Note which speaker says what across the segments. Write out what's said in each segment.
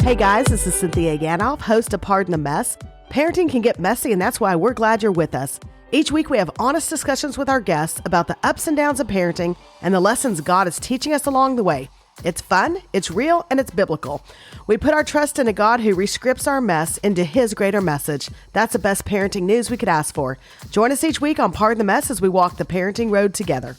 Speaker 1: Hey guys, this is Cynthia Yanoff, host of Pardon the Mess. Parenting can get messy, and that's why we're glad you're with us. Each week we have honest discussions with our guests about the ups and downs of parenting and the lessons God is teaching us along the way. It's fun, it's real, and it's biblical. We put our trust in a God who rescripts our mess into His greater message. That's the best parenting news we could ask for. Join us each week on Pardon the Mess as we walk the parenting road together.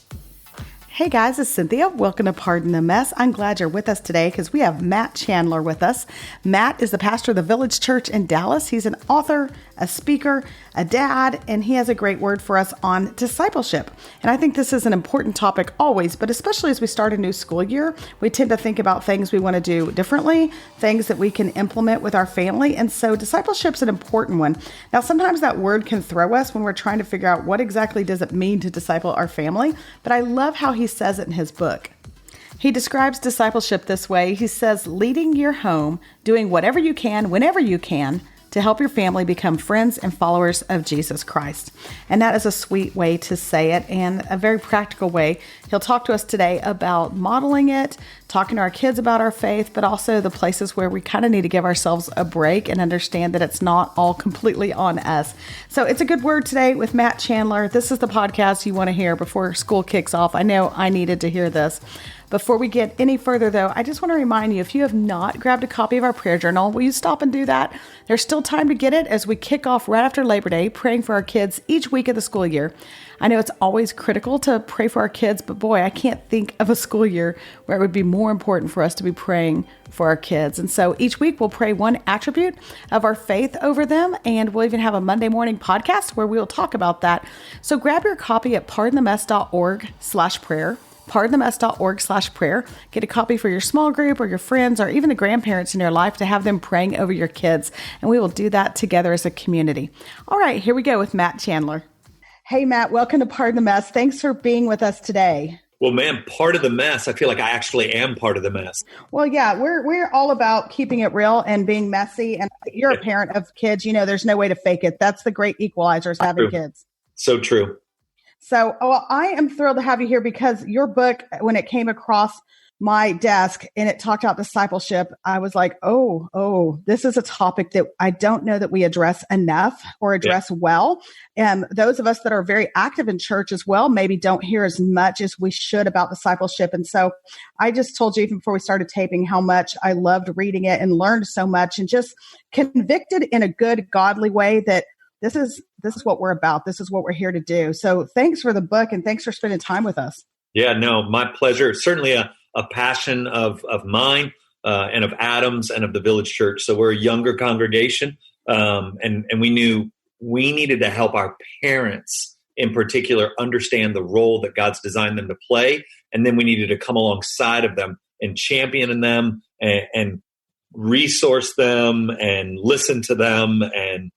Speaker 1: Hey guys, it's Cynthia. Welcome to Pardon the Mess. I'm glad you're with us today because we have Matt Chandler with us. Matt is the pastor of the Village Church in Dallas. He's an author, a speaker, a dad, and he has a great word for us on discipleship. And I think this is an important topic always, but especially as we start a new school year, we tend to think about things we want to do differently, things that we can implement with our family. And so discipleship's an important one. Now, sometimes that word can throw us when we're trying to figure out what exactly does it mean to disciple our family, but I love how he says it in his book. He describes discipleship this way. He says, leading your home, doing whatever you can, whenever you can, to help your family become friends and followers of Jesus Christ. And that is a sweet way to say it and a very practical way. He'll talk to us today about modeling it, talking to our kids about our faith, but also the places where we kind of need to give ourselves a break and understand that it's not all completely on us. So it's a good word today with Matt Chandler. This is the podcast you want to hear before school kicks off. I know I needed to hear this. Before we get any further, though, I just want to remind you, if you have not grabbed a copy of our prayer journal, will you stop and do that? There's still time to get it as we kick off right after Labor Day, praying for our kids each week of the school year. I know it's always critical to pray for our kids, but boy, I can't think of a school year where it would be more important for us to be praying for our kids. And so each week we'll pray one attribute of our faith over them, and we'll even have a Monday morning podcast where we'll talk about that. So grab your copy at pardonthemess.org/prayer. pardonthemess.org/prayer. Get a copy for your small group or your friends or even the grandparents in your life to have them praying over your kids. And we will do that together as a community. All right, here we go with Matt Chandler. Hey, Matt, welcome to Pardon the Mess. Thanks for being with us today.
Speaker 2: Well, man, part of the mess. I feel like I actually am part of the mess.
Speaker 1: Well, yeah, we're all about keeping it real and being messy. And you're a parent of kids. You know, there's no way to fake it. That's the great equalizer is having kids.
Speaker 2: So true.
Speaker 1: So, I am thrilled to have you here because your book, when it came across my desk and it talked about discipleship, I was like, oh, this is a topic that I don't know that we address enough or address well. And those of us that are very active in church as well, maybe don't hear as much as we should about discipleship. And so I just told you even before we started taping how much I loved reading it and learned so much and just convicted in a good, godly way that this is what we're about. This is what we're here to do. So thanks for the book and thanks for spending time with us.
Speaker 2: Yeah, no, my pleasure. Certainly a passion of mine and of Adam's and of the Village Church. So we're a younger congregation, and we knew we needed to help our parents in particular understand the role that God's designed them to play. And then we needed to come alongside of them and champion them and resource them and listen to them and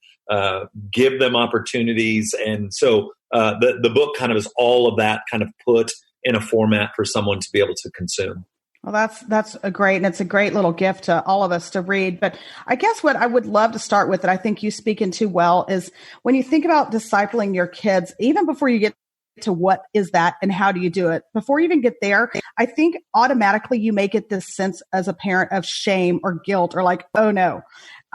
Speaker 2: give them opportunities. And so the book kind of is all of that kind of put in a format for someone to be able to consume.
Speaker 1: Well, that's a great, and it's a great little gift to all of us to read. But I guess what I would love to start with that I think you speak into well is when you think about discipling your kids, even before you get to what is that and how do you do it, before you even get there, I think automatically you may get this sense as a parent of shame or guilt or like, oh no,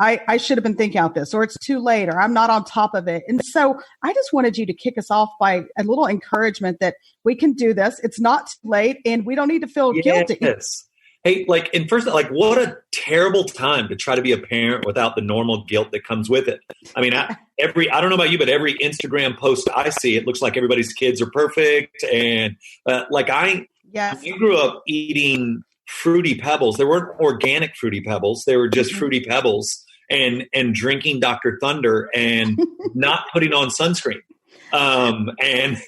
Speaker 1: I should have been thinking about this, or it's too late, or I'm not on top of it. And so I just wanted you to kick us off by a little encouragement that we can do this. It's not too late and we don't need to feel guilty.
Speaker 2: Yes. Hey, and first, what a terrible time to try to be a parent without the normal guilt that comes with it. I mean, I don't know about you, but every Instagram post I see, it looks like everybody's kids are perfect. And
Speaker 1: yes.
Speaker 2: You grew up eating Fruity Pebbles. There weren't organic Fruity Pebbles. They were just Fruity Pebbles. And drinking Dr. Thunder and not putting on sunscreen. And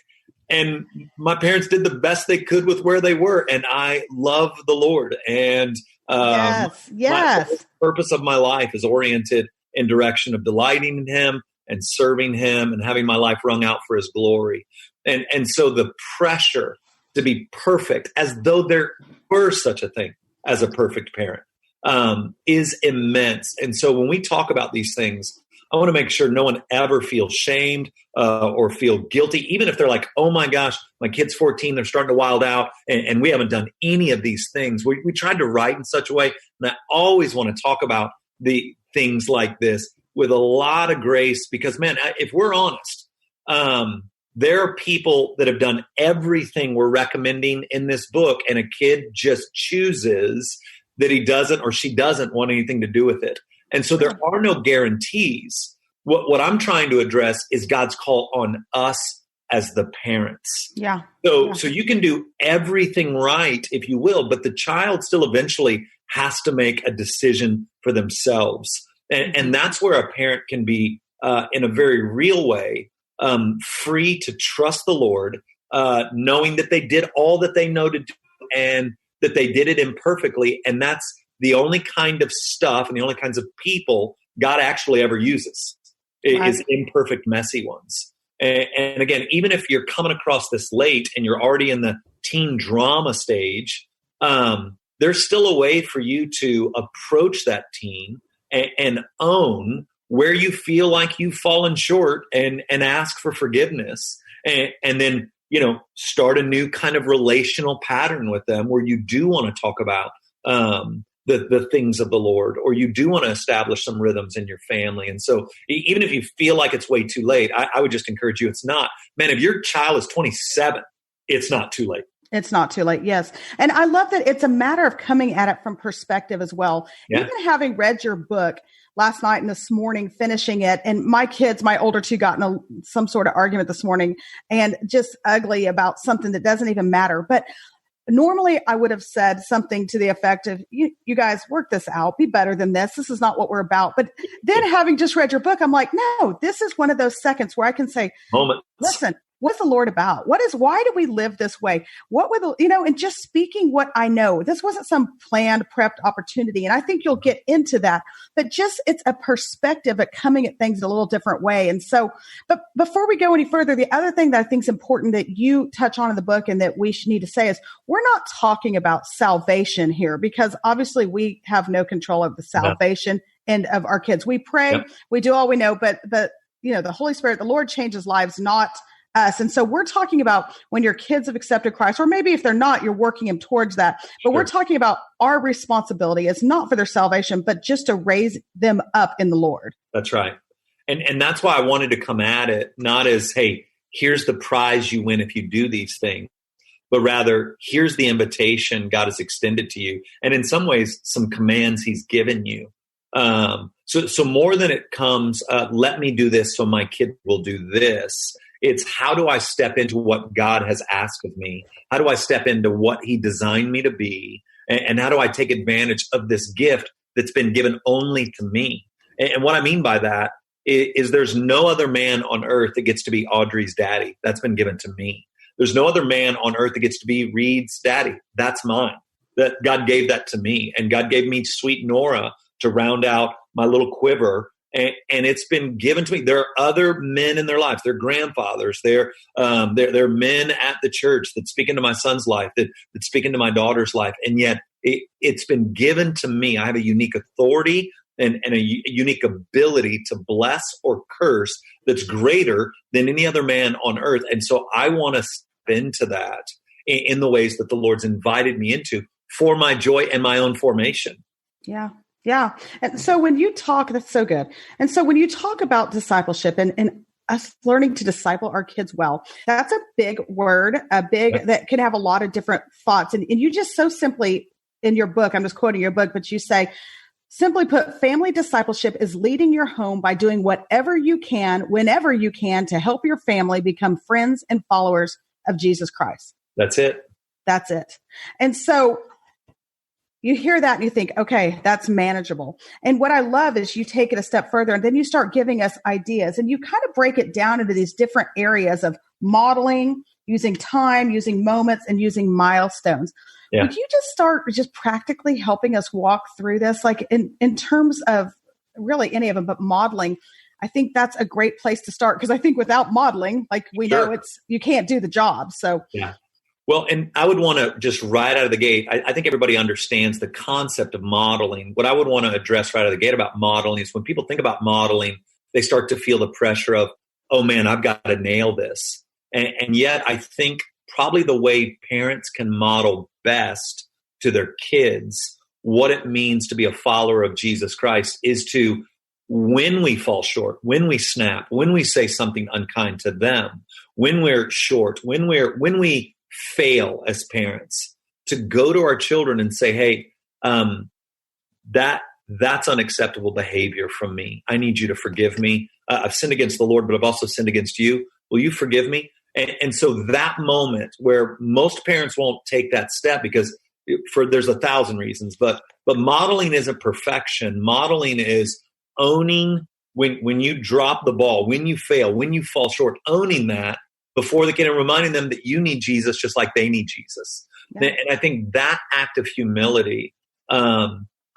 Speaker 2: my parents did the best they could with where they were. And I love the Lord. And
Speaker 1: yes.
Speaker 2: The purpose of my life is oriented in direction of delighting in Him and serving Him and having my life wrung out for His glory. And so the pressure to be perfect, as though there were such a thing as a perfect parent, is immense. And so when we talk about these things, I want to make sure no one ever feels shamed or feel guilty, even if they're like, oh my gosh, my kid's 14, they're starting to wild out, and we haven't done any of these things. We tried to write in such a way, and I always want to talk about the things like this with a lot of grace, because, man, if we're honest, there are people that have done everything we're recommending in this book, and a kid just chooses that he doesn't or she doesn't want anything to do with it. And so there are no guarantees. What I'm trying to address is God's call on us as the parents.
Speaker 1: Yeah.
Speaker 2: So you can do everything right, if you will, but the child still eventually has to make a decision for themselves. And that's where a parent can be, in a very real way, free to trust the Lord, knowing that they did all that they know to do and that they did it imperfectly. And that's the only kind of stuff and the only kinds of people God actually ever uses is imperfect, messy ones. And again, even if you're coming across this late and you're already in the teen drama stage, there's still a way for you to approach that teen and own where you feel like you've fallen short and ask for forgiveness. And then, start a new kind of relational pattern with them where you do want to talk about the things of the Lord, or you do want to establish some rhythms in your family. And so even if you feel like it's way too late, I would just encourage you, it's not. Man, if your child is 27, it's not too late.
Speaker 1: It's not too late. Yes. And I love that it's a matter of coming at it from perspective as well. Yeah. Even having read your book last night and this morning, finishing it, and my kids, my older two, got in some sort of argument this morning, and just ugly about something that doesn't even matter. But normally I would have said something to the effect of, you guys work this out, be better than this. This is not what we're about. But then having just read your book, I'm like, no, this is one of those seconds where I can say, listen, what's the Lord about? Why do we live this way? And just speaking what I know, this wasn't some planned, prepped opportunity. And I think you'll get into that, but it's a perspective at coming at things in a little different way. And so, but before we go any further, the other thing that I think is important that you touch on in the book and that we should need to say is we're not talking about salvation here, because obviously we have no control of the salvation and of our kids. We pray, we do all we know, but the Holy Spirit, the Lord changes lives, not us. And so we're talking about when your kids have accepted Christ, or maybe if they're not, you're working them towards that. But we're talking about our responsibility. It's not for their salvation, but just to raise them up in the Lord.
Speaker 2: That's right. And that's why I wanted to come at it, not as, hey, here's the prize you win if you do these things, but rather, here's the invitation God has extended to you. And in some ways, some commands he's given you. So more than it comes, let me do this so my kid will do this. It's how do I step into what God has asked of me? How do I step into what he designed me to be? And how do I take advantage of this gift that's been given only to me? And what I mean by that is there's no other man on earth that gets to be Audrey's daddy. That's been given to me. There's no other man on earth that gets to be Reed's daddy. That's mine. That God gave that to me. And God gave me sweet Nora to round out my little quiver. And it's been given to me. There are other men in their lives. They're grandfathers. They're men at the church that speak into my son's life, that speak into my daughter's life. And yet it's been given to me. I have a unique authority and a unique ability to bless or curse that's greater than any other man on earth. And so I want to step into that in the ways that the Lord's invited me into for my joy and my own formation.
Speaker 1: Yeah. Yeah. And so when you talk, that's so good. And so when you talk about discipleship and us learning to disciple our kids well, that's a big word, that can have a lot of different thoughts. And you just so simply in your book, I'm just quoting your book, but you say, simply put, family discipleship is leading your home by doing whatever you can, whenever you can, to help your family become friends and followers of Jesus Christ.
Speaker 2: That's it.
Speaker 1: That's it. And so you hear that and you think, okay, that's manageable. And what I love is you take it a step further and then you start giving us ideas and you kind of break it down into these different areas of modeling, using time, using moments, and using milestones. Yeah. Would you just start just practically helping us walk through this? Like in terms of really any of them, but modeling, I think that's a great place to start. Because I think without modeling, like we know you can't do the job. So
Speaker 2: yeah. Well, and I would want to just right out of the gate, I think everybody understands the concept of modeling. What I would want to address right out of the gate about modeling is when people think about modeling, they start to feel the pressure of, oh man, I've got to nail this. And yet I think probably the way parents can model best to their kids what it means to be a follower of Jesus Christ is to, when we fall short, when we snap, when we say something unkind to them, when we're short, when we fail as parents, to go to our children and say, hey, that's unacceptable behavior from me. I need you to forgive me. I've sinned against the Lord, but I've also sinned against you. Will you forgive me? And so that moment where most parents won't take that step because there's 1,000 reasons, but modeling isn't perfection. Modeling is owning when you drop the ball, when you fail, when you fall short, owning that before the kid and reminding them that you need Jesus just like they need Jesus. Yeah. And I think that act of humility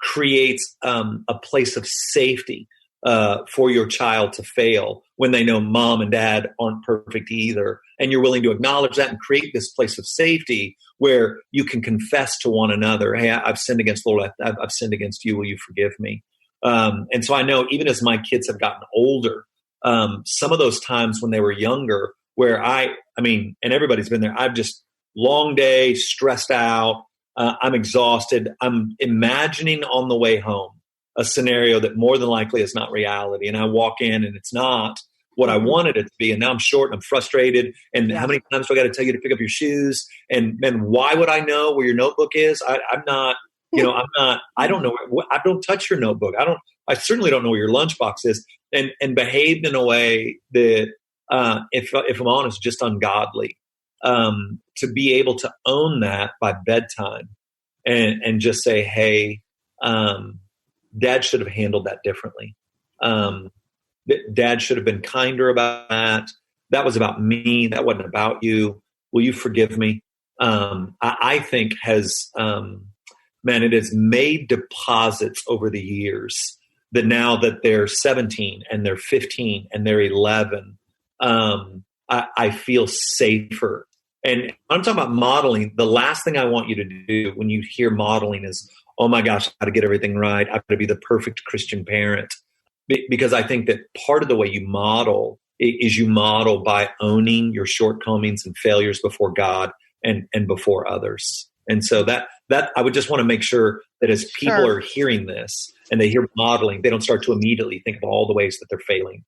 Speaker 2: creates a place of safety for your child to fail when they know mom and dad aren't perfect either. And you're willing to acknowledge that and create this place of safety where you can confess to one another, hey, I've sinned against the Lord. I've sinned against you. Will you forgive me? And so I know even as my kids have gotten older, some of those times when they were younger where I mean, and everybody's been there, I've just long day, stressed out. I'm exhausted. I'm imagining on the way home a scenario that more than likely is not reality. And I walk in and it's not what I wanted it to be. And now I'm short and I'm frustrated. And how many times do I got to tell you to pick up your shoes? And why would I know where your notebook is? I'm not, I don't know. I don't touch your notebook. I certainly don't know where your lunchbox is, and behaved in a way that, if I'm honest, just ungodly. To be able to own that by bedtime and just say, hey, dad should have handled that differently. Dad should have been kinder about that. That was about me. That wasn't about you. Will you forgive me? I think it has made deposits over the years that now that they're 17 and they're 15 and they're 11, I feel safer. And I'm talking about modeling. The last thing I want you to do when you hear modeling is, oh my gosh, I've got to get everything right. I've got to be the perfect Christian parent. Because I think that part of the way you model is you model by owning your shortcomings and failures before God and before others. And so that I would just want to make sure that as people are hearing this and they hear modeling, they don't start to immediately think of all the ways that they're failing.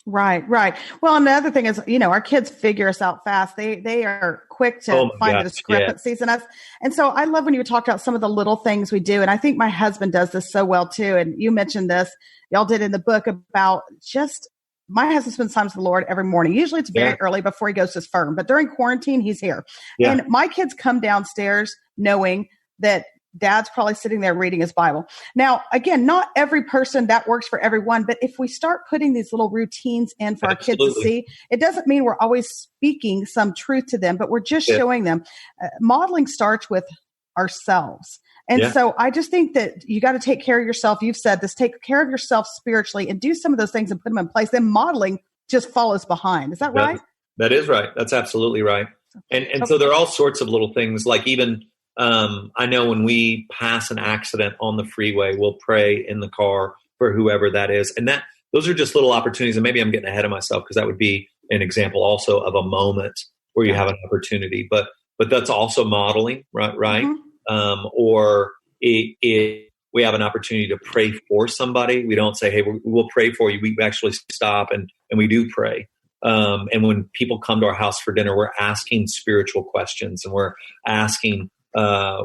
Speaker 1: Right. Well, and the other thing is, our kids figure us out fast. They are quick to find the discrepancies in us. And so I love when you talk about some of the little things we do. And I think my husband does this so well too. And you mentioned this, y'all did in the book about just, my husband spends time with the Lord every morning. Usually it's very early before he goes to his firm, but during quarantine, he's here. Yeah. And my kids come downstairs knowing that Dad's probably sitting there reading his Bible. Now, again, not every person that works for everyone, but if we start putting these little routines in for our kids to see, it doesn't mean we're always speaking some truth to them, but we're just showing them. Modeling starts with ourselves. And so I just think that you got to take care of yourself. You've said this, take care of yourself spiritually and do some of those things and put them in place. Then modeling just follows behind. Is that right?
Speaker 2: That is right. That's absolutely right. And so there are all sorts of little things like even, I know when we pass an accident on the freeway, we'll pray in the car for whoever that is. And those are just little opportunities. And maybe I'm getting ahead of myself because that would be an example also of a moment where you have an opportunity, but that's also modeling, right? Mm-hmm. Or we have an opportunity to pray for somebody. We don't say, hey, we'll pray for you. We actually stop and we do pray. And when people come to our house for dinner, we're asking spiritual questions and we're asking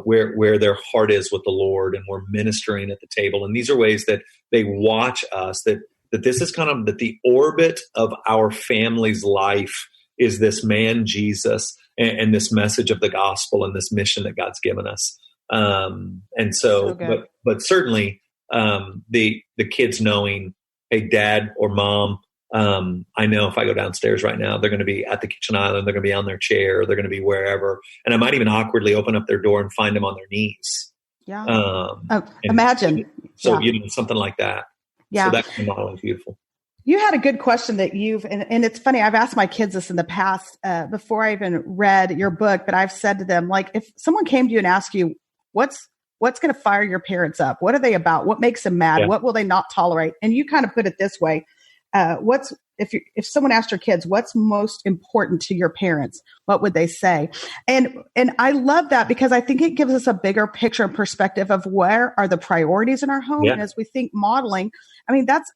Speaker 2: where their heart is with the Lord, and we're ministering at the table. And these are ways that they watch us, that this is kind of that the orbit of our family's life is this man, Jesus, and this message of the gospel and this mission that God's given us. And so but certainly the kids knowing, hey, dad or mom, I know if I go downstairs right now, they're going to be at the kitchen island, they're going to be on their chair, they're going to be wherever. And I might even awkwardly open up their door and find them on their knees. Yeah.
Speaker 1: Imagine.
Speaker 2: So, something like that. Yeah. So that kind of modeling is beautiful.
Speaker 1: You had a good question that and it's funny, I've asked my kids this in the past, before I even read your book, but I've said to them, like, if someone came to you and asked you, what's going to fire your parents up? What are they about? What makes them mad? Yeah. What will they not tolerate? And you kind of put it this way. if someone asked your kids, what's most important to your parents, what would they say? And I love that because I think it gives us a bigger picture and perspective of where are the priorities in our home.
Speaker 2: Yeah.
Speaker 1: And as we think modeling, I mean, that's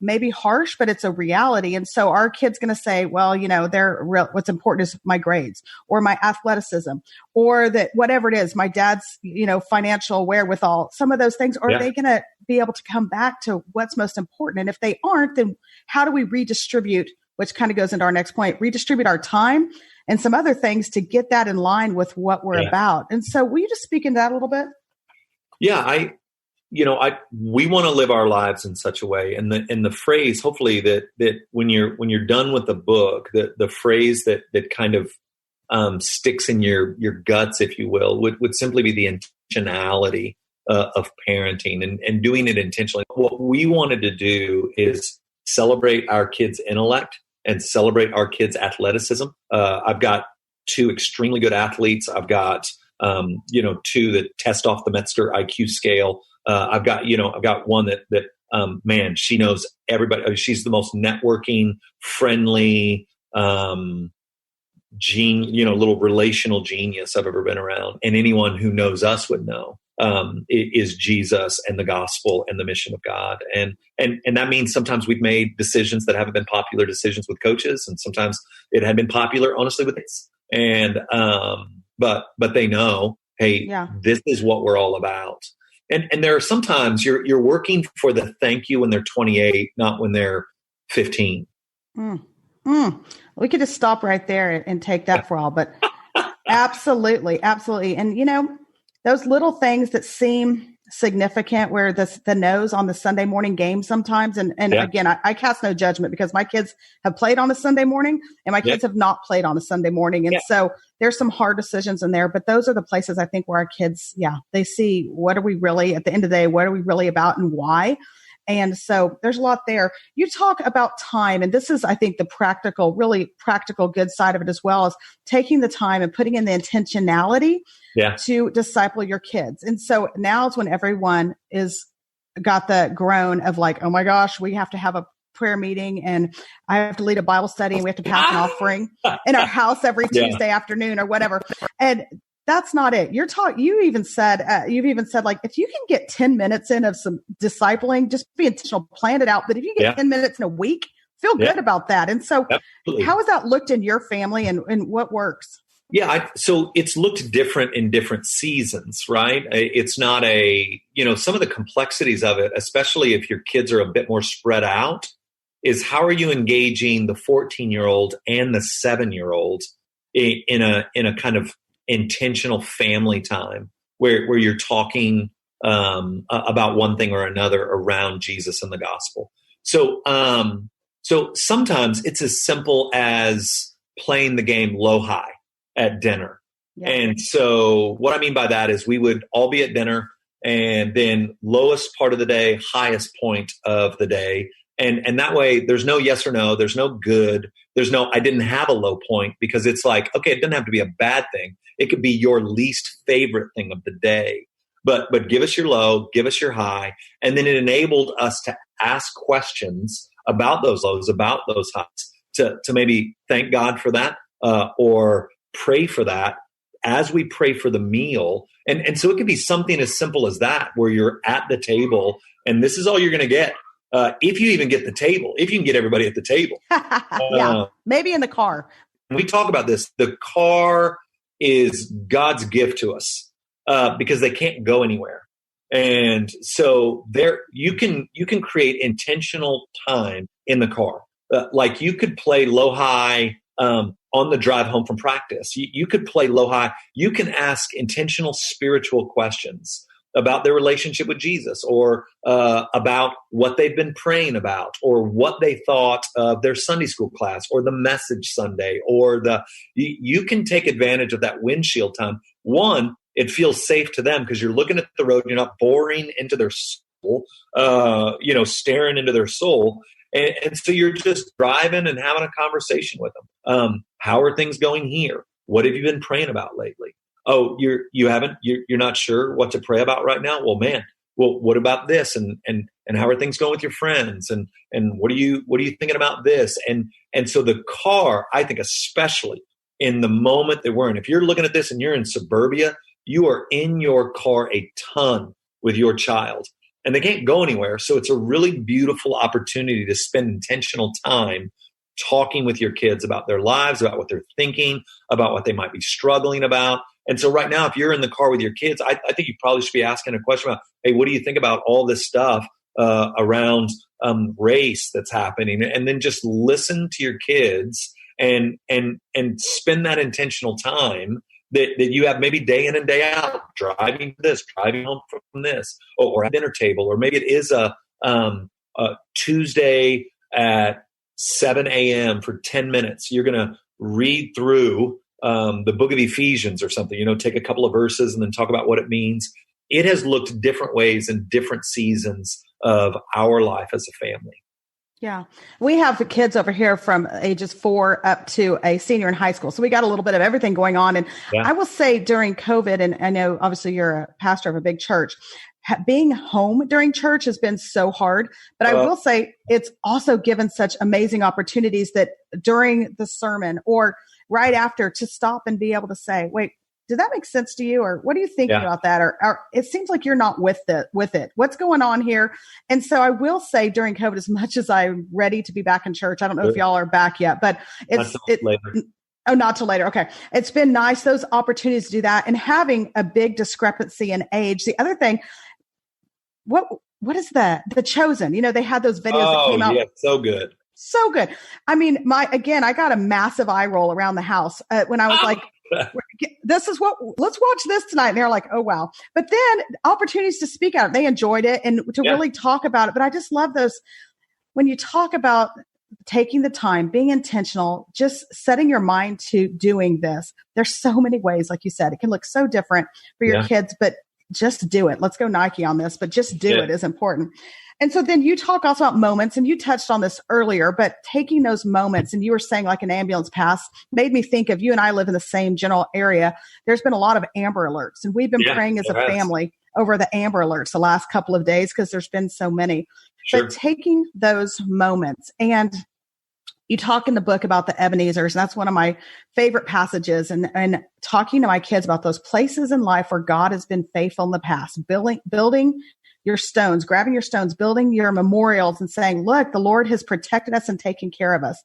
Speaker 1: maybe harsh, but it's a reality. And so our kid's going to say, well, what's important is my grades or my athleticism or that whatever it is, my dad's, financial wherewithal, some of those things. Or are they going to be able to come back to what's most important? And if they aren't, then how do we redistribute, which kind of goes into our next point, redistribute our time and some other things to get that in line with what we're about. And so will you just speak into that a little bit?
Speaker 2: Yeah, we want to live our lives in such a way, and the phrase, hopefully, that when you're done with the book, the phrase that kind of sticks in your guts, if you will, would simply be the intentionality of parenting and doing it intentionally. What we wanted to do is celebrate our kids' intellect and celebrate our kids' athleticism. I've got two extremely good athletes. I've got two that test off the Metzger IQ scale. I've got one that man, she knows everybody. I mean, she's the most networking, friendly, little relational genius I've ever been around. And anyone who knows us would know it is Jesus and the gospel and the mission of God. And that means sometimes we've made decisions that haven't been popular decisions with coaches, and sometimes it had been popular, honestly, with kids. And but they know, hey, this is what we're all about. And there are sometimes you're working for the thank you when they're 28, not when they're 15.
Speaker 1: We could just stop right there and take that for all, but absolutely. And those little things that seem significant, where the no's on the Sunday morning game sometimes. And again, I cast no judgment because my kids have played on a Sunday morning and my kids have not played on a Sunday morning. And so there's some hard decisions in there, but those are the places I think where our kids, they see what are we really, at the end of the day, what are we really about and why? And so there's a lot there. You talk about time, and this is, I think, the really practical good side of it, as well as taking the time and putting in the intentionality to disciple your kids. And so now is when everyone is got the groan of like, oh my gosh, we have to have a prayer meeting and I have to lead a Bible study and we have to pass an offering in our house every Tuesday afternoon or whatever. And that's not it. You've even said like, if you can get 10 minutes in of some discipling, just be intentional, plan it out. But if you get 10 minutes in a week, feel good about that. And so how has that looked in your family and what works?
Speaker 2: Yeah. So it's looked different in different seasons, right? It's not some of the complexities of it, especially if your kids are a bit more spread out, is how are you engaging the 14-year-old and the 7-year-old in a kind of intentional family time where you're talking about one thing or another around Jesus and the gospel. So sometimes it's as simple as playing the game low high at dinner. Yeah. And so what I mean by that is we would all be at dinner and then lowest part of the day, highest point of the day. And that way there's no yes or no, there's no good, there's no, I didn't have a low point, because it's like, okay, it doesn't have to be a bad thing. It could be your least favorite thing of the day, but give us your low, give us your high. And then it enabled us to ask questions about those lows, about those highs, to maybe thank God for that, or pray for that as we pray for the meal. And so it could be something as simple as that, where you're at the table and this is all you're going to get. If you even get the table, if you can get everybody at the table.
Speaker 1: Maybe in the car.
Speaker 2: We talk about this. The car is God's gift to us because they can't go anywhere. And so there you can create intentional time in the car. Like you could play low high on the drive home from practice. You could play low high. You can ask intentional spiritual questions about their relationship with Jesus, or about what they've been praying about, or what they thought of their Sunday school class, or the message Sunday, or you can take advantage of that windshield time. One, it feels safe to them because you're looking at the road, you're not boring into their soul, staring into their soul. And so you're just driving and having a conversation with them. How are things going here? What have you been praying about lately? Oh, you're not sure what to pray about right now? Well, man, well, what about this? And how are things going with your friends? And what are you thinking about this? And so the car, I think, especially in the moment that we're in, if you're looking at this and you're in suburbia, you are in your car a ton with your child and they can't go anywhere. So it's a really beautiful opportunity to spend intentional time talking with your kids about their lives, about what they're thinking, about what they might be struggling about. And so right now, if you're in the car with your kids, I think you probably should be asking a question about, hey, what do you think about all this stuff around race that's happening? And then just listen to your kids and spend that intentional time that you have maybe day in and day out, driving home from this, or at dinner table, or maybe it is a Tuesday at 7 a.m. for 10 minutes. You're going to read through the book of Ephesians or something, take a couple of verses and then talk about what it means. It has looked different ways in different seasons of our life as a family.
Speaker 3: Yeah. We have the kids over here from ages 4 up to a senior in high school. So we got a little bit of everything going on. And I will say during COVID, and I know obviously you're a pastor of a big church, being home during church has been so hard, but I will say it's also given such amazing opportunities that during the sermon or right after to stop and be able to say, wait, did that make sense to you? Or what do you think about that? Or it seems like you're not with it. What's going on here? And so I will say during COVID, as much as I'm ready to be back in church, I don't know if y'all are back yet, but not till later. Okay. It's been nice, those opportunities to do that and having a big discrepancy in age. The other thing, what is that? The Chosen, they had those videos that came out.
Speaker 2: Yeah, so good.
Speaker 3: So good. I mean, I got a massive eye roll around the house when I was like, let's watch this tonight. And they're like, oh, wow. But then opportunities to speak out, they enjoyed it and to really talk about it. But I just love those when you talk about taking the time, being intentional, just setting your mind to doing this. There's so many ways, like you said, it can look so different for your kids, but just do it. Let's go Nike on this, but just do it is important. And so then you talk also about moments, and you touched on this earlier, but taking those moments, and you were saying like an ambulance pass, made me think of you and I live in the same general area. There's been a lot of Amber Alerts, and we've been praying as a family over the Amber Alerts the last couple of days because there's been so many. Sure. But taking those moments, and you talk in the book about the Ebenezers, and that's one of my favorite passages, and talking to my kids about those places in life where God has been faithful in the past, building your stones, grabbing your stones, building your memorials and saying, look, the Lord has protected us and taken care of us.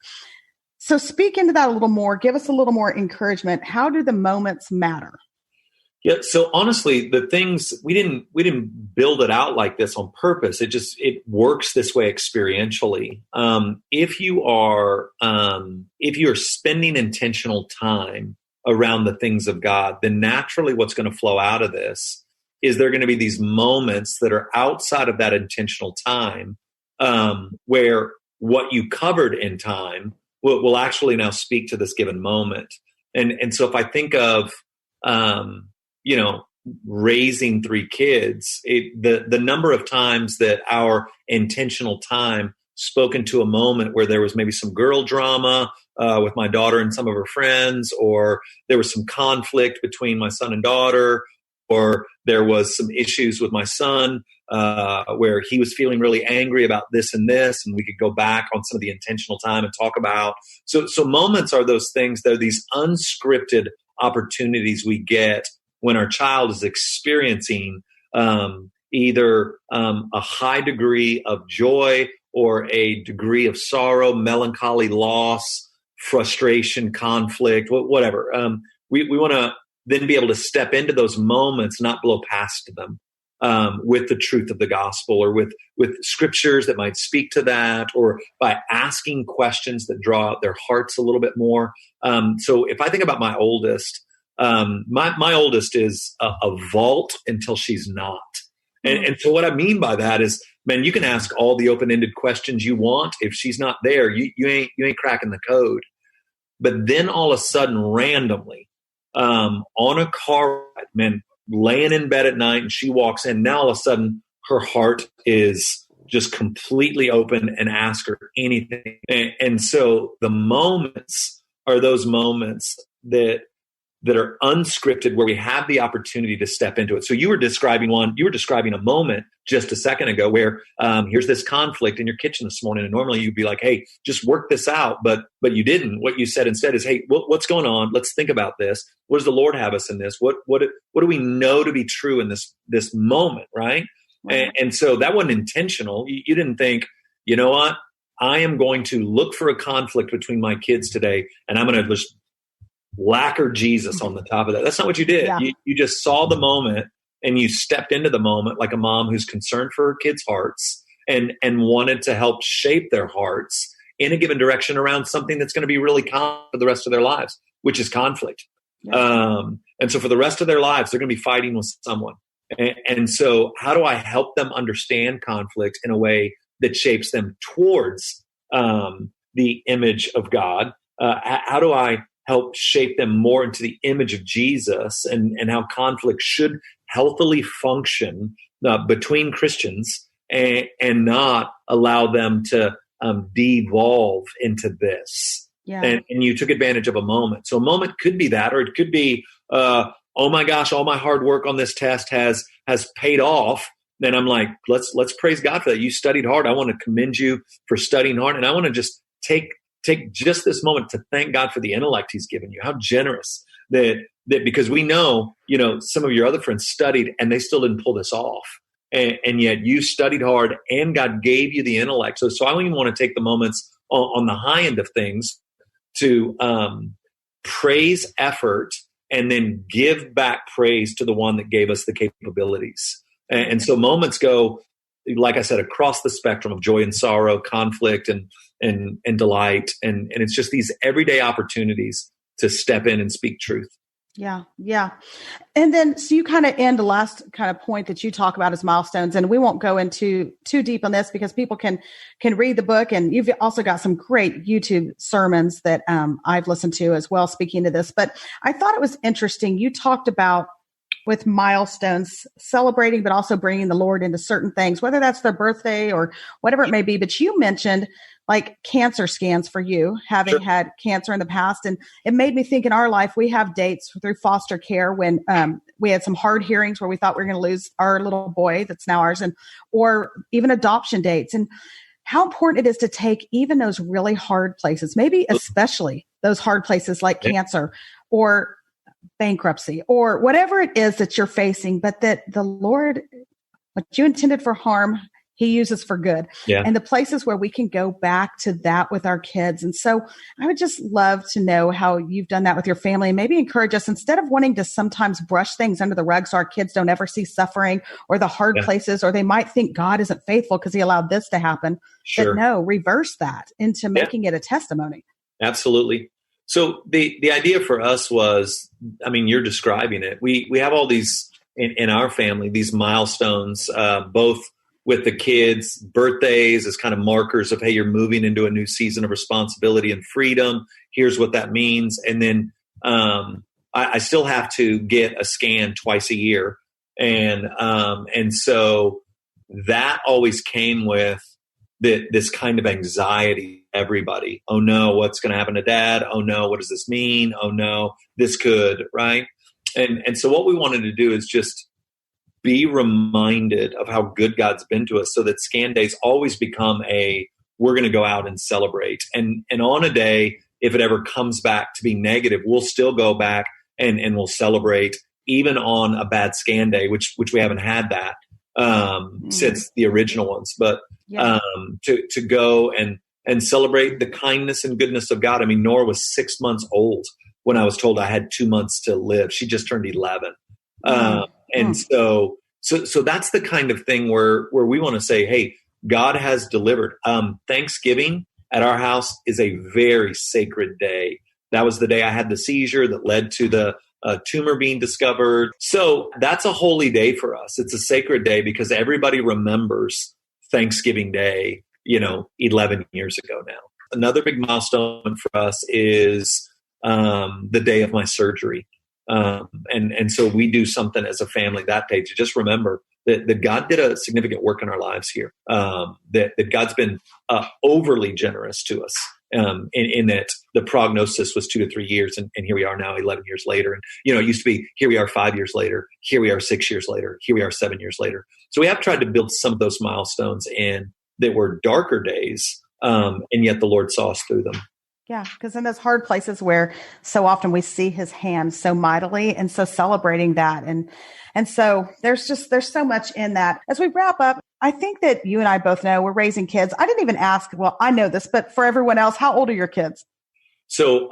Speaker 3: So speak into that a little more. Give us a little more encouragement. How do the moments matter?
Speaker 2: Yeah. So honestly, the things we didn't build it out like this on purpose. It works this way experientially. If you're spending intentional time around the things of God, then naturally what's going to flow out of this is there going to be these moments that are outside of that intentional time, where what you covered in time will actually now speak to this given moment. And so if I think of, raising 3 kids, the number of times that our intentional time spoke into a moment where there was maybe some girl drama with my daughter and some of her friends, or there was some conflict between my son and daughter, or there was some issues with my son where he was feeling really angry about this, and we could go back on some of the intentional time and talk about. So moments are those things. They're these unscripted opportunities we get when our child is experiencing either a high degree of joy or a degree of sorrow, melancholy, loss, frustration, conflict, whatever. We want to then be able to step into those moments, not blow past them with the truth of the gospel, or with scriptures that might speak to that, or by asking questions that draw out their hearts a little bit more. So if I think about my oldest, my oldest is a vault until she's not. And so what I mean by that is, man, you can ask all the open-ended questions you want. If she's not there, you ain't cracking the code. But then all of a sudden, randomly, on a car ride, man, laying in bed at night, and she walks in. Now all of a sudden, her heart is just completely open, and ask her anything. And so the moments are those moments that that are unscripted, where we have the opportunity to step into it. So you were describing a moment just a second ago where here's this conflict in your kitchen this morning. And normally you'd be like, hey, just work this out. But you didn't. What you said instead is, hey, what's going on? Let's think about this. What does the Lord have us in this? What do we know to be true in this moment, right? And so that wasn't intentional. You didn't think, you know what? I am going to look for a conflict between my kids today, and I'm going to just lacquer Jesus on the top of that. That's not what you did.
Speaker 3: Yeah.
Speaker 2: You just saw the moment and you stepped into the moment like a mom who's concerned for her kids' hearts and wanted to help shape their hearts in a given direction around something that's going to be really common for the rest of their lives, which is conflict. Yeah. And so for the rest of their lives, they're going to be fighting with someone. And so how do I help them understand conflict in a way that shapes them towards the image of God? How do I help shape them more into the image of Jesus, and how conflict should healthily function between Christians and not allow them to devolve into this.
Speaker 3: Yeah.
Speaker 2: And you took advantage of a moment. So a moment could be that, or it could be, oh my gosh, all my hard work on this test has paid off. Then I'm like, let's praise God for that. You studied hard. I want to commend you for studying hard. And I want to just take just this moment to thank God for the intellect he's given you. How generous that because we know, some of your other friends studied and they still didn't pull this off. And yet you studied hard and God gave you the intellect. So I don't even want to take the moments on the high end of things to praise effort and then give back praise to the one that gave us the capabilities. And so moments go, like I said, across the spectrum of joy and sorrow, conflict and delight. And it's just these everyday opportunities to step in and speak truth.
Speaker 3: Yeah. Yeah. And then, so you kind of end the last kind of point that you talk about as milestones, and we won't go into too deep on this because people can read the book, and you've also got some great YouTube sermons that I've listened to as well, speaking to this. But I thought it was interesting. You talked about with milestones, celebrating, but also bringing the Lord into certain things, whether that's their birthday or whatever it may be. But you mentioned like cancer scans for you, having
Speaker 2: Sure.
Speaker 3: had cancer in the past. And it made me think in our life, we have dates through foster care when we had some hard hearings where we thought we were going to lose our little boy that's now ours, or even adoption dates. And how important it is to take even those really hard places, maybe especially those hard places like cancer or bankruptcy or whatever it is that you're facing, but that the Lord, what you intended for harm, he uses for good.
Speaker 2: Yeah.
Speaker 3: And the places where we can go back to that with our kids. And so I would just love to know how you've done that with your family, and maybe encourage us, instead of wanting to sometimes brush things under the rug so our kids don't ever see suffering or the hard places, or they might think God isn't faithful because he allowed this to happen.
Speaker 2: Sure.
Speaker 3: But no, reverse that into making it a testimony.
Speaker 2: Absolutely. So the idea for us was, you're describing it. We have all these in our family, these milestones, both with the kids' birthdays as kind of markers of, hey, you're moving into a new season of responsibility and freedom. Here's what that means. And then I still have to get a scan twice a year. And so that always came with this kind of anxiety, everybody. Oh no, what's going to happen to dad? Oh no, what does this mean? Oh no, this could, right? And so what we wanted to do is just be reminded of how good God's been to us, so that scan days always become we're going to go out and celebrate. And on a day, if it ever comes back to be negative, we'll still go back and we'll celebrate, even on a bad scan day, which we haven't had that since the original ones. But to go and celebrate the kindness and goodness of God. Nora was 6 months old when I was told I had 2 months to live. She just turned 11. And so that's the kind of thing where we want to say, hey, God has delivered. Thanksgiving at our house is a very sacred day. That was the day I had the seizure that led to the tumor being discovered. So that's a holy day for us. It's a sacred day because everybody remembers Thanksgiving Day, 11 years ago now. Another big milestone for us is the day of my surgery. And so we do something as a family that day to just remember that God did a significant work in our lives here, that God's been overly generous to us in that the prognosis was 2 to 3 years, and here we are now 11 years later. And, it used to be, here we are 5 years later, here we are 6 years later, here we are 7 years later. So we have tried to build some of those milestones in that were darker days, and yet the Lord saw us through them.
Speaker 3: Yeah, because in those hard places where so often we see his hand so mightily, and so celebrating that. And so there's so much in that. As we wrap up, I think that you and I both know we're raising kids. I didn't even ask, well, I know this, but for everyone else, how old are your kids?
Speaker 2: So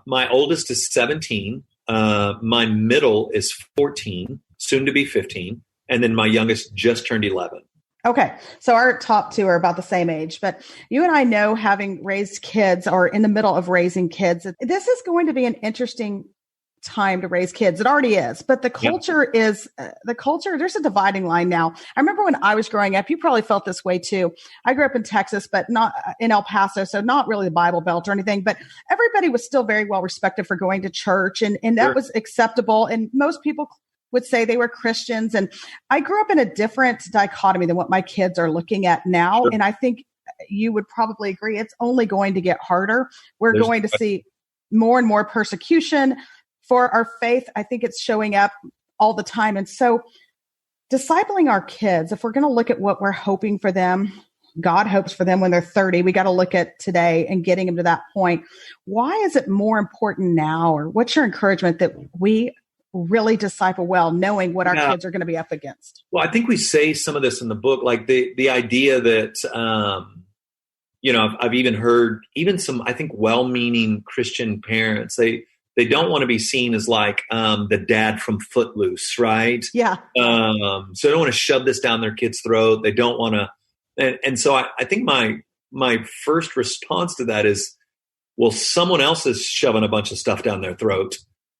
Speaker 2: my oldest is 17. My middle is 14, soon to be 15. And then my youngest just turned 11.
Speaker 3: Okay. So our top two are about the same age, but you and I know, having raised kids or in the middle of raising kids, this is going to be an interesting time to raise kids. It already is, but the culture is there's a dividing line now. I remember when I was growing up, you probably felt this way too. I grew up in Texas, but not in El Paso. So not really the Bible Belt or anything, but everybody was still very well respected for going to church, and that was acceptable. And most people would say they were Christians. And I grew up in a different dichotomy than what my kids are looking at now. Sure. And I think you would probably agree, it's only going to get harder. We're going to see more and more persecution for our faith. I think it's showing up all the time. And so discipling our kids, if we're going to look at what we're hoping for them, God hopes for them when they're 30, we got to look at today and getting them to that point. Why is it more important now? Or what's your encouragement that we really disciple well, knowing what our kids are going to be up against?
Speaker 2: Well, I think we say some of this in the book, like the idea that, I've even heard some, I think, well-meaning Christian parents, they don't want to be seen as like the dad from Footloose, right?
Speaker 3: Yeah.
Speaker 2: So they don't want to shove this down their kid's throat. They don't want to. And so I think my first response to that is, well, someone else is shoving a bunch of stuff down their throat.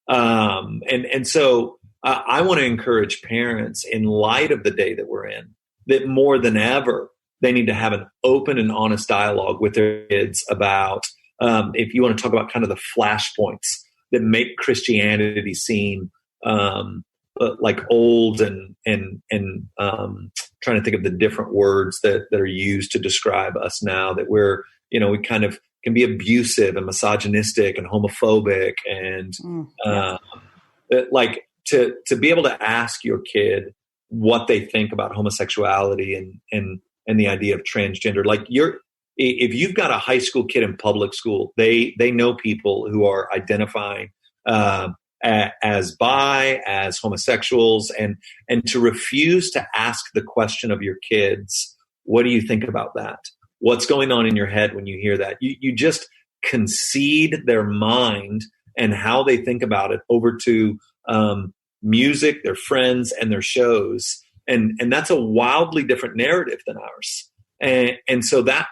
Speaker 2: And so I want to encourage parents, in light of the day that we're in, that more than ever, they need to have an open and honest dialogue with their kids about, if you want to talk about kind of the flashpoints that make Christianity seem like old and trying to think of the different words that are used to describe us now, that we're, we kind of can be abusive and misogynistic and homophobic, and like to be able to ask your kid what they think about homosexuality and the idea of transgender. Like if you've got a high school kid in public school, they know people who are identifying as bi, as homosexuals, and to refuse to ask the question of your kids, what do you think about that? What's going on in your head when you hear that? You just concede their mind and how they think about it over to music, their friends, and their shows. And that's a wildly different narrative than ours. And so that's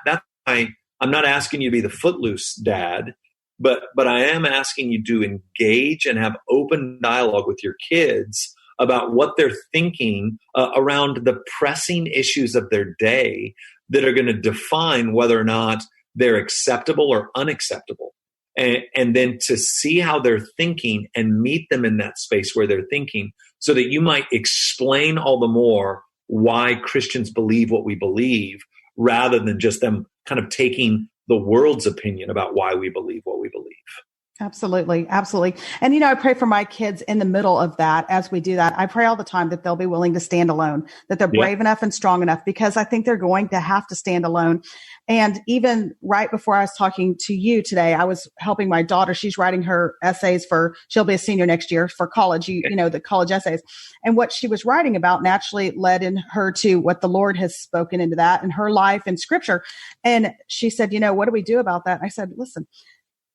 Speaker 2: why I'm not asking you to be the Footloose dad, but I am asking you to engage and have open dialogue with your kids about what they're thinking around the pressing issues of their day that are going to define whether or not they're acceptable or unacceptable. And then to see how they're thinking and meet them in that space where they're thinking, so that you might explain all the more why Christians believe what we believe, rather than just them kind of taking the world's opinion about why we believe what we believe.
Speaker 3: Absolutely. Absolutely. And, I pray for my kids in the middle of that. As we do that, I pray all the time that they'll be willing to stand alone, that they're brave enough and strong enough, because I think they're going to have to stand alone. And even right before I was talking to you today, I was helping my daughter. She's writing her essays she'll be a senior next year for college, the college essays. And what she was writing about naturally led in her to what the Lord has spoken into that in her life and scripture. And she said, what do we do about that? And I said, listen,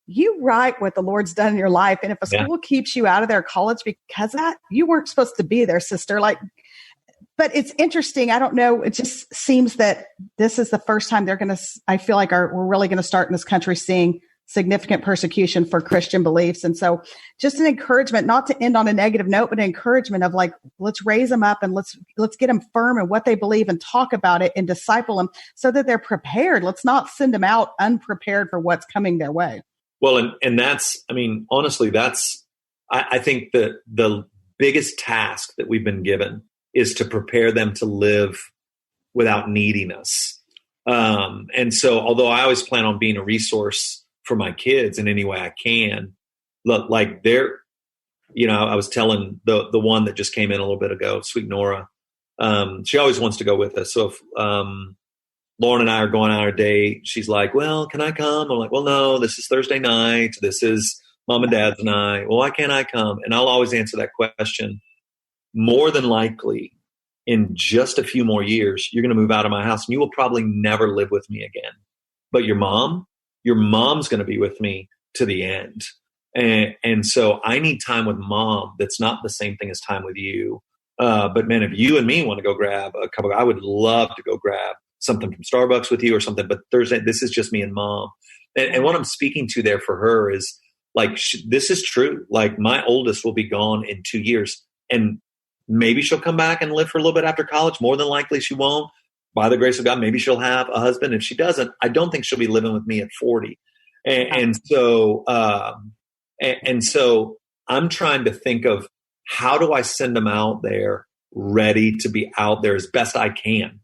Speaker 3: you write what the Lord's done in your life. And if a school keeps you out of their college because of that, you weren't supposed to be there, sister. But it's interesting. I don't know. It just seems that this is the first time I feel like we're really going to start in this country seeing significant persecution for Christian beliefs. And so just an encouragement, not to end on a negative note, but an encouragement of let's raise them up and let's get them firm in what they believe and talk about it and disciple them so that they're prepared. Let's not send them out unprepared for what's coming their way.
Speaker 2: Well, and that's, honestly, I think that the biggest task that we've been given is to prepare them to live without needing us. And so, although I always plan on being a resource for my kids in any way I can. Like I was telling the one that just came in a little bit ago, sweet Nora, she always wants to go with us. So if Lauren and I are going on our date, she's like, well, can I come? I'm like, well, no, this is Thursday night. This is mom and dad's night. Well, why can't I come? And I'll always answer that question. More than likely, in just a few more years, you're going to move out of my house and you will probably never live with me again. But your mom's going to be with me to the end. And so I need time with mom that's not the same thing as time with you. But man, if you and me want to go grab a couple, I would love to go grab something from Starbucks with you or something. But Thursday, this is just me and mom. And what I'm speaking to there for her is like, this is true. Like my oldest will be gone in 2 years, and maybe she'll come back and live for a little bit after college. More than likely she won't. By the grace of God, maybe she'll have a husband. If she doesn't, I don't think she'll be living with me at 40. And so I'm trying to think of, how do I send them out there ready to be out there as best I can?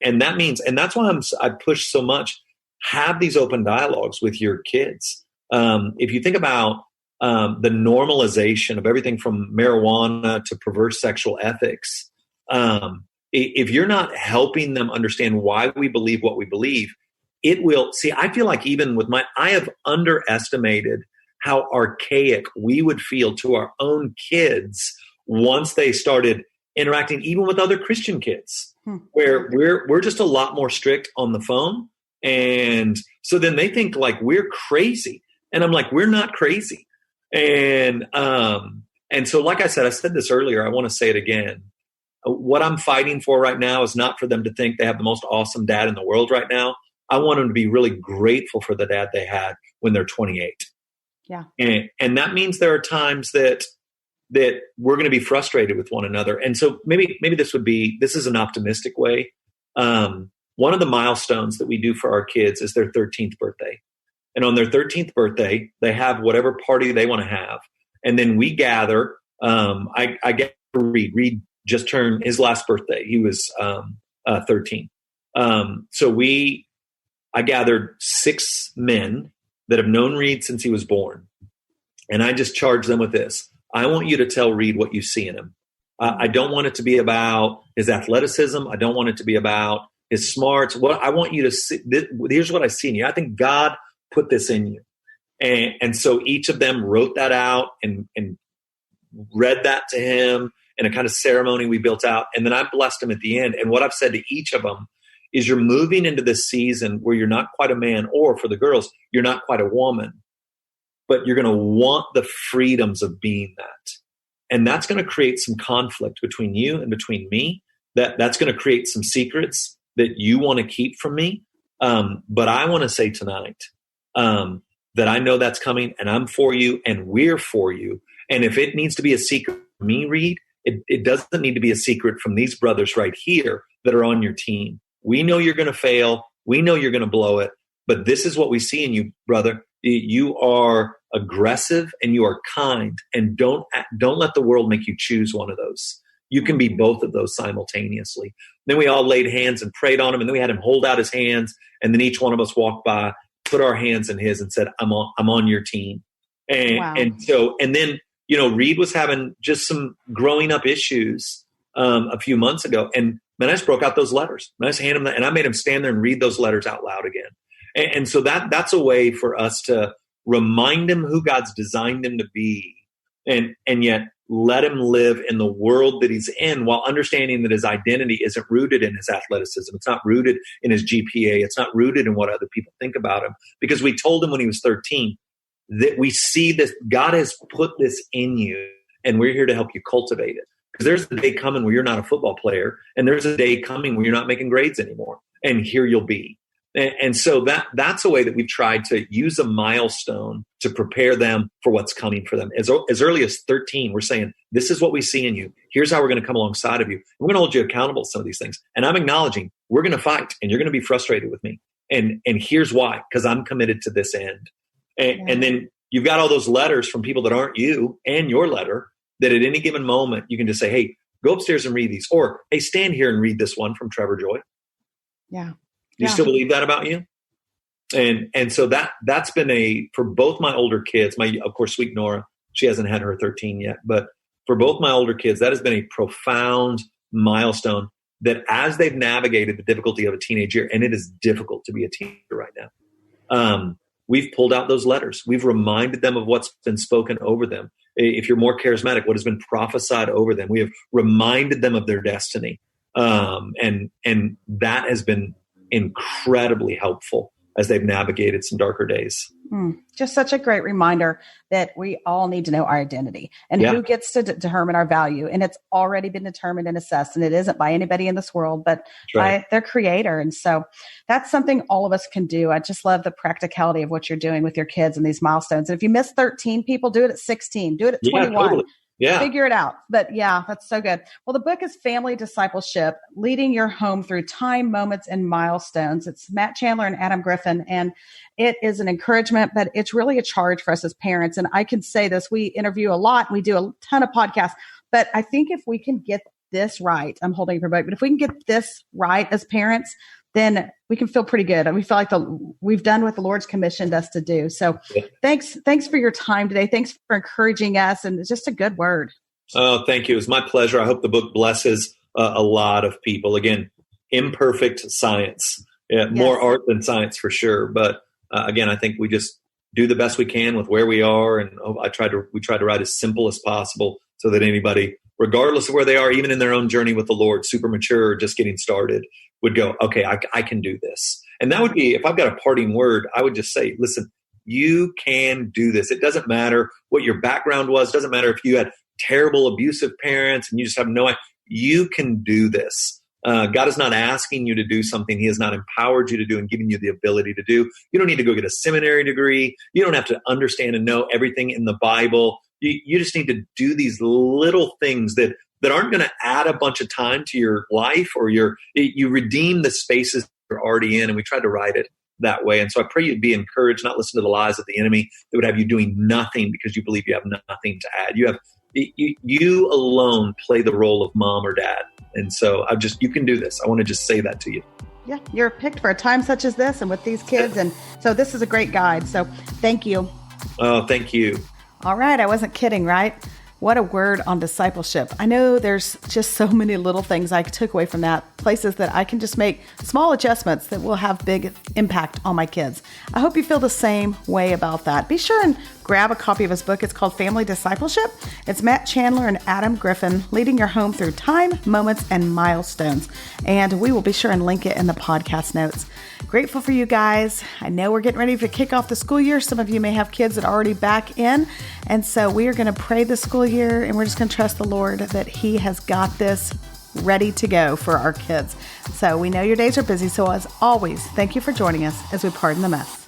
Speaker 2: And that means, and that's why I push so much, have these open dialogues with your kids. If you think about the normalization of everything from marijuana to perverse sexual ethics, if you're not helping them understand why we believe what we believe, it will, see, I feel like even with I have underestimated how archaic we would feel to our own kids once they started interacting even with other Christian kids, where we're just a lot more strict on the phone. And so then they think like we're crazy. And I'm like, we're not crazy. And so, like I said this earlier, I want to say it again. What I'm fighting for right now is not for them to think they have the most awesome dad in the world right now. I want them to be really grateful for the dad they had when they're 28.
Speaker 3: Yeah.
Speaker 2: And that means there are times that we're going to be frustrated with one another. And so maybe this is an optimistic way. One of the milestones that we do for our kids is their 13th birthday. And on their 13th birthday, they have whatever party they want to have. And then we gather. I get to Reed just turned his last birthday. He was 13. So I gathered 6 men that have known Reed since he was born. And I just charge them with this. I want you to tell Reed what you see in him. I don't want it to be about his athleticism. I don't want it to be about his smarts. What I want you to see, here's what I see in you. I think God put this in you. And so each of them wrote that out and read that to him in a kind of ceremony we built out. And then I blessed him at the end. And what I've said to each of them is, you're moving into this season where you're not quite a man, or for the girls, you're not quite a woman, but you're going to want the freedoms of being that. And that's going to create some conflict between you and between me. That's going to create some secrets that you want to keep from me. But I want to say tonight that I know that's coming, and I'm for you, and we're for you. And if it needs to be a secret from me, Reed, it doesn't need to be a secret from these brothers right here that are on your team. We know you're going to fail. We know you're going to blow it. But this is what we see in you, brother. You are aggressive and you are kind, and don't let the world make you choose one of those. You can be both of those simultaneously. Then we all laid hands and prayed on him, and then we had him hold out his hands, and then each one of us walked by, put our hands in his, and said, "I'm on your team." And
Speaker 3: wow.
Speaker 2: and then Reed was having just some growing up issues a few months ago, and man, I just broke out those letters. And I just handed him that, and I made him stand there and read those letters out loud again. And so that's a way for us to remind him who God's designed him to be, and yet let him live in the world that he's in, while understanding that his identity isn't rooted in his athleticism. It's not rooted in his GPA. It's not rooted in what other people think about him. Because we told him when he was 13 that we see this, God has put this in you, and we're here to help you cultivate it. Because there's a day coming where you're not a football player, and there's a day coming where you're not making grades anymore. And here you'll be. And so that's a way that we've tried to use a milestone to prepare them for what's coming for them. As early as 13, we're saying, this is what we see in you. Here's how we're going to come alongside of you. We're going to hold you accountable to some of these things. And I'm acknowledging we're going to fight, and you're going to be frustrated with me. And here's why, because I'm committed to this end. And then you've got all those letters from people that aren't you, and your letter, that at any given moment, you can just say, hey, go upstairs and read these. Or, hey, stand here and read this one from Trevor Joy.
Speaker 3: Yeah.
Speaker 2: Do you still believe that about you? And so that's been for both my older kids, of course, sweet Nora, she hasn't had her 13 yet, but for both my older kids, that has been a profound milestone that as they've navigated the difficulty of a teenage year, and it is difficult to be a teenager right now, we've pulled out those letters. We've reminded them of what's been spoken over them. If you're more charismatic, what has been prophesied over them. We have reminded them of their destiny. And that has been incredibly helpful as they've navigated some darker days.
Speaker 3: Just such a great reminder that we all need to know our identity and who gets to determine our value. And it's already been determined and assessed, and it isn't by anybody in this world, but by their creator. And so that's something all of us can do. I just love the practicality of what you're doing with your kids and these milestones. And if you miss 13 people, do it at 16, do it at 21.
Speaker 2: Totally. Yeah.
Speaker 3: Figure it out. But yeah, that's so good. Well, the book is Family Discipleship, Leading Your Home Through Time, Moments, and Milestones. It's Matt Chandler and Adam Griffin. And it is an encouragement, but it's really a charge for us as parents. And I can say this, we interview a lot. We do a ton of podcasts, but I think if we can get this right, I'm holding it for both, but if we can get this right as parents, then we can feel pretty good. And we feel like we've done what the Lord's commissioned us to do. So thanks for your time today. Thanks for encouraging us. And it's just a good word.
Speaker 2: Oh, thank you. It was my pleasure. I hope the book blesses a lot of people. Again, imperfect science, more art than science for sure. But again, I think we just do the best we can with where we are. And we try to write as simple as possible so that anybody, regardless of where they are, even in their own journey with the Lord, super mature or just getting started, would go, okay, I can do this. And that would be, if I've got a parting word, I would just say, listen, you can do this. It doesn't matter what your background was. It doesn't matter if you had terrible abusive parents and you just have no idea. You can do this. God is not asking you to do something He has not empowered you to do and given you the ability to do. You don't need to go get a seminary degree. You don't have to understand and know everything in the Bible. You just need to do these little things that aren't going to add a bunch of time to your life, or you redeem the spaces you're already in. And we tried to write it that way. And so I pray you'd be encouraged, not listen to the lies of the enemy that would have you doing nothing because you believe you have nothing to add. You alone play the role of mom or dad. And so you can do this. I want to just say that to you.
Speaker 3: Yeah, you're picked for a time such as this and with these kids. And so this is a great guide. So thank you.
Speaker 2: Oh, thank you.
Speaker 3: All right. I wasn't kidding, right? What a word on discipleship. I know there's just so many little things I took away from that, places that I can just make small adjustments that will have big impact on my kids. I hope you feel the same way about that. Be sure and grab a copy of his book. It's called Family Discipleship. It's Matt Chandler and Adam Griffin, Leading Your Home Through Time, Moments, and Milestones. And we will be sure and link it in the podcast notes. Grateful for you guys. I know we're getting ready to kick off the school year. Some of you may have kids that are already back in. And so we are going to pray this school year, and we're just going to trust the Lord that He has got this ready to go for our kids. So we know your days are busy. So as always, thank you for joining us as we pardon the mess.